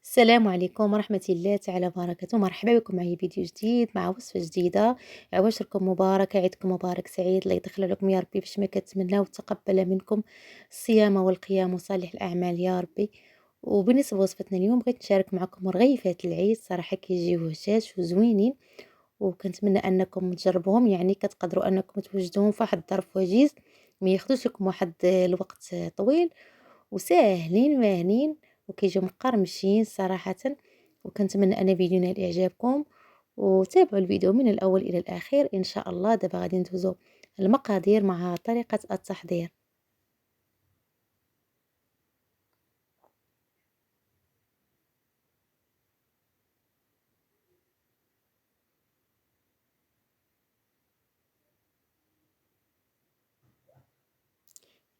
السلام عليكم ورحمة الله تعالى وبركاته. مرحبا بكم معي فيديو جديد مع وصفة جديدة. عواشركم مباركة، عيدكم مبارك سعيد، الله يدخل عليكم يا ربي باش ما كتمنى وتقبل منكم الصيام والقيام وصالح الأعمال يا ربي. وبالنسبة لوصفتنا اليوم بغيت نشارك معكم رغيفات العيد، صراحة كيجيو هشاش وزوينين، وكنتمنى أنكم تجربوهم، يعني كتقدروا أنكم توجدوهم في واحد الظرف وجيز، ما ياخذوش لكم واحد الوقت طويل، وساهلين ماهنين، وكيجيو مقرمشين صراحة. وكنتمنى ان فيديو ينال اعجابكم، وتابعوا الفيديو من الاول الى الاخير ان شاء الله. دابا غادي ندوزو المقادير مع طريقة التحضير.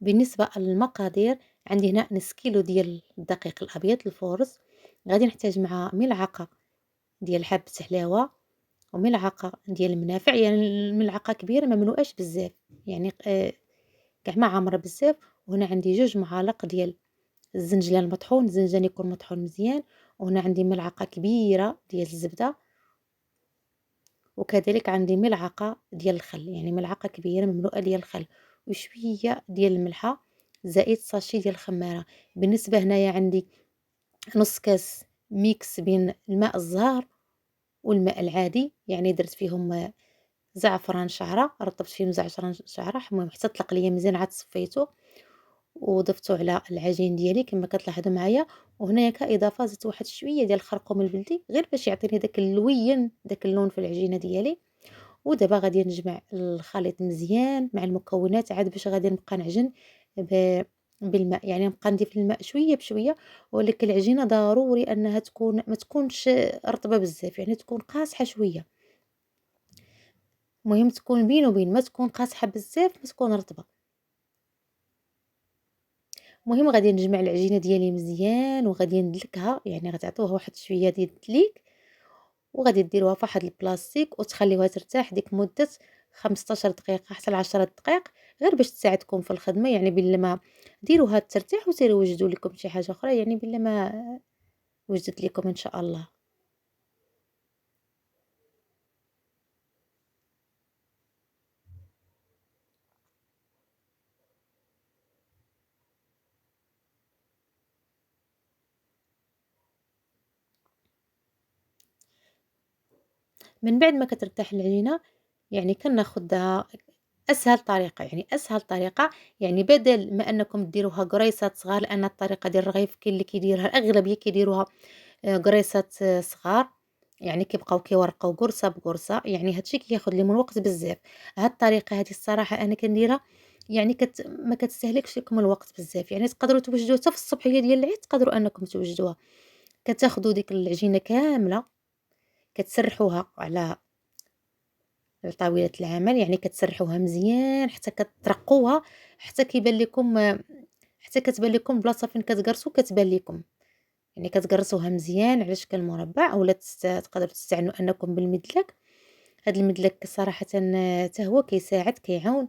بالنسبة للمقادير، عندي هنا نص كيلو ديال الدقيق الابيض الفورز، غادي نحتاج مع ملعقة ديال حبة حلاوة، وملعقة ديال المنافع، يعني الملعقة كبيرة ما مملوءاش بزاف، يعني كاع ما عامرة بزاف. وهنا عندي 2 معالق ديال الزنجلان المطحون، الزنجان يكون مطحون مزيان. وهنا عندي ملعقة كبيرة ديال الزبدة، وكذلك عندي ملعقة ديال الخل، يعني ملعقة كبيرة مملوءة ديال الخل، وشوية ديال الملحة، زائد ساشي ديال الخمارة. بالنسبة هنايا عندي نص كاس ميكس بين الماء الزهر والماء العادي، يعني درت فيهم زعفران شعرة، رطبت فيهم زعفران شعرة، المهم حتى طلق ليا مزيان، عاد صفيته وضفته على العجين ديالي كما كتلاحظوا معايا. وهنايا كاضافه زدت واحد شويه ديال الخرقوم البلدي، غير باش يعطيني داك اللوين، داك اللون في العجينه ديالي. ودابا غادي نجمع الخليط مزيان مع المكونات، عاد باش غادي نبقى نعجن بالماء، يعني نبقى نضيف الماء شويه بشويه. ولكن العجينه ضروري انها تكون ما تكونش رطبه بزاف، يعني تكون قاصحه شويه، المهم تكون بين وبين، ما تكون قاصحه بزاف ما تكون رطبه. المهم غادي نجمع العجينه ديالي مزيان، وغادي ندلكها، يعني غتعطوها واحد شويه ديال الدليك، وغادي ديروها في واحد البلاستيك وتخليوها ترتاح ديك مده 15 دقيقه حتى ل 10 دقائق، غير باش تساعدكم في الخدمه، يعني بلا ما ديروها ترتاح وسيروا وجدوا لكم شي حاجه اخرى، يعني بلا ما وجدت لكم ان شاء الله. من بعد ما كترتاح العجينه، يعني كناخدها أسهل طريقة، يعني أسهل طريقة، يعني بدل ما أنكم ديروها قريصات صغار، لأن الطريقة ديال الرغيف كاين اللي كيديرها، الأغلبية كيديروها قريصات صغار، يعني كيبقاو كيورقوا قرصة بقرصة، يعني هاد الشي كياخد ليهم الوقت بزاف. هاد الطريقة هادي الصراحة أنا كنديرها، يعني ما كتستهلكش لكم الوقت بزاف، يعني تقدروا توجدوها حتى في الصباحية ديال العيد، تقدروا أنكم توجدوها. كتاخدوا ديك العجينة كاملة، كتسرحوها على طاولة العمل، يعني كتسرحوها مزيان حتى كترقوها، حتى كيبان لكم، حتى كتبان لكم البلاصة فين كتقرصوا كتبان لكم، يعني كتقرصوها مزيان على شكل مربع، اولا تقدروا تستعنوا انكم بالمدلك. هاد المدلك صراحة حتى هو كيساعد كيعاون.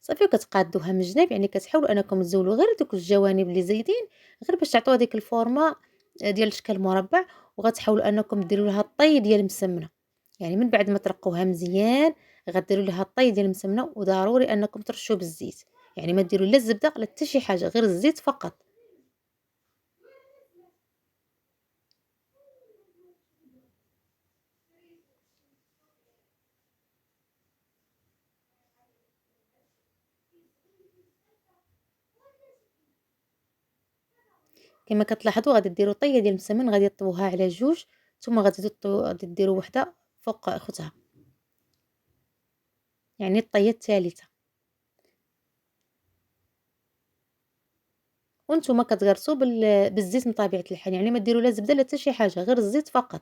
صافي وكتقادوها من الجناب، يعني كتحاولوا انكم تزولوا غير دوك الجوانب اللي زايدين، غير باش تعطوها ديك الفورمه ديال شكل مربع. وغتحاولوا انكم ديروا لها الطي ديال المسمنه، يعني من بعد ما ترقوها مزيان غديروا لها الطي ديال المسمنه، وضروري انكم ترشوا بالزيت، يعني ما ديروا لا الزبده لا حتى شي حاجه، غير الزيت فقط. كما كتلاحظوا غادي ديروا طيه ديال المسمن، غادي طووها على جوج، ثم غادي ديروا وحده فوق اختها، يعني الطيه الثالثه. وانتم كتغرسوا بالزيت من طبيعة الحال، يعني ما ديروا لا زبدة لا حتى شي حاجة، غير الزيت فقط.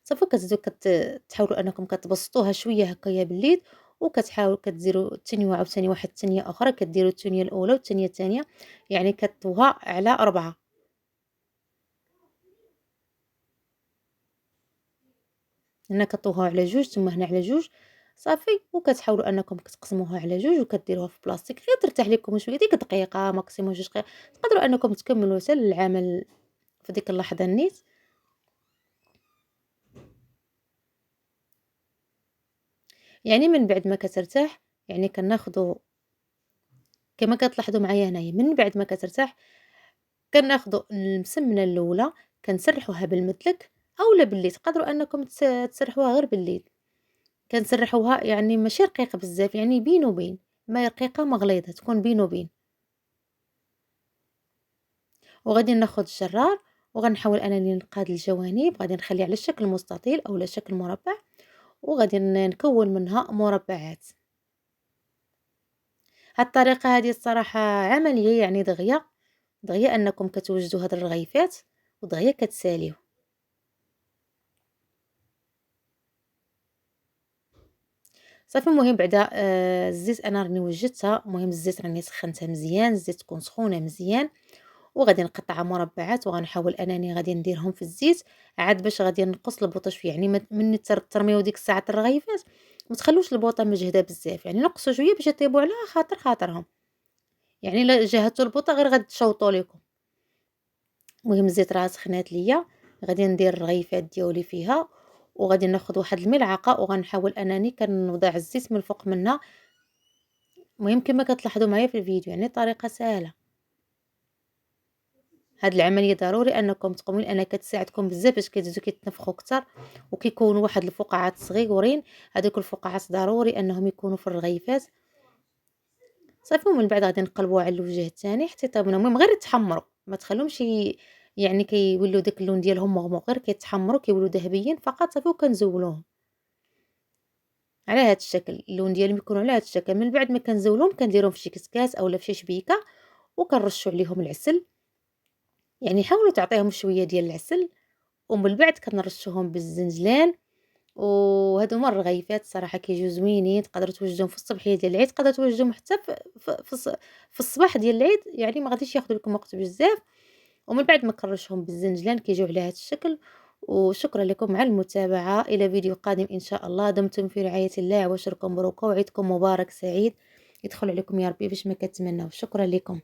صافي كتزيدوا تحاولوا انكم كتبسطوها شوية هكايا باليد، وكتحاولوا كديروا التنيوة عاوتاني واحد التنية اخرى، كديروا التنية الاولى والتنية الثانية، يعني كطوها على 4، هنا كطوها على جوج ثم هنا على جوج. صافي، وكتحاولوا أنكم كتقسموها على جوج وكديروها في بلاصتيك غير ترتاح لكم شوية ديك دقيقة ماكسيموم 2 دقايق، تقدروا أنكم تكملوا حتى للعمل في ديك اللحظة نيت. يعني من بعد ما كترتاح يعني كناخدو كما كتلاحظوا معايا هنايا من بعد ما كترتاح كناخدو المسمنة الأولى كنسرحوها بالمدلك أولا بالليل، تقدروا أنكم تسرحوها غير بالليل، كنسرحوها يعني ماشي رقيقة بزاف يعني بين وبين، ما رقيقة ما غليظة تكون بين وبين. وغادي ناخد الجرار وغنحاول أنني نقاد الجوانب، غادي نخليه على شكل مستطيل أولا شكل مربع، وغادي نكون منها مربعات. هاد الطريقة هادي الصراحة عملية يعني دغيا، دغيا أنكم كتوجدوا هاد الرغيفات ودغيا كتساليو. صافي المهم بعدا الزيت أنا راني وجدتها، المهم الزيت راني سخنتها مزيان، الزيت تكون سخونة مزيان، وغادي نقطعها مربعات وغنحاول أنني غادي نديرهم في الزيت عاد باش غادي نقص البوطة شوية، يعني ملي ترميو ديك الساعة الرغيفات ما تخلوش البوطة مجهدة بزاف، يعني نقصوا شوية باش يطيبوا على خاطرهم، يعني إلا جهدتوا البوطة غير غادي تشوطوا ليكم. المهم الزيت راه سخنات ليا، غادي ندير الرغيفات ديالي فيها، وغادي ناخذ واحد الملعقة وغنحاول أنني كنوضع الزيت من الفوق منها. المهم كما كتلاحظوا معايا في الفيديو يعني طريقة سهلة. هاد العملية ضروري أنكم تقوموا لأنها كتساعدكم بزاف باش كيزيدو كيتنفخوا كتر وكيكونوا واحد الفقاعات صغيورين، هادوك الفقاعات ضروري أنهم يكونوا في الرغيفات. صافي ومن بعد غادي نقلبوها على الوجه الثاني حتى يطيبوا لنا، المهم غير يتحمروا ما تخليهمش يعني كيوليو داك اللون ديالهم مغمق، غير كيتحمروا كيوليو ذهبيين فقط صافي وكنزولوهم على هاد الشكل، اللون ديالهم يكونوا على هاد الشكل. من بعد ما كنزولوهم كنديرهم في شي كسكاس اولا في شي شبيكة وكنرشوا عليهم العسل، يعني حاولوا تعطيهم شوية ديال العسل، ومن بعد كنرشوهم بالزنجلان. وهادو هما الرغيفات الصراحة كيجيو زوينين، تقدروا توجدوهم في الصباحية ديال العيد، تقدروا توجدوهم حتى في الصباح ديال العيد، يعني ما غاديش ياخذوا لكم وقت بزاف. ومن بعد ما كنرشهم بالزنجلان كيجيو على هذا الشكل. وشكرا لكم على المتابعة، إلى فيديو قادم إن شاء الله، دمتم في رعاية الله وعواشركم مبروكة وعيدكم مبارك سعيد يدخل عليكم يا ربي باش ما كتمناو. شكرا لكم.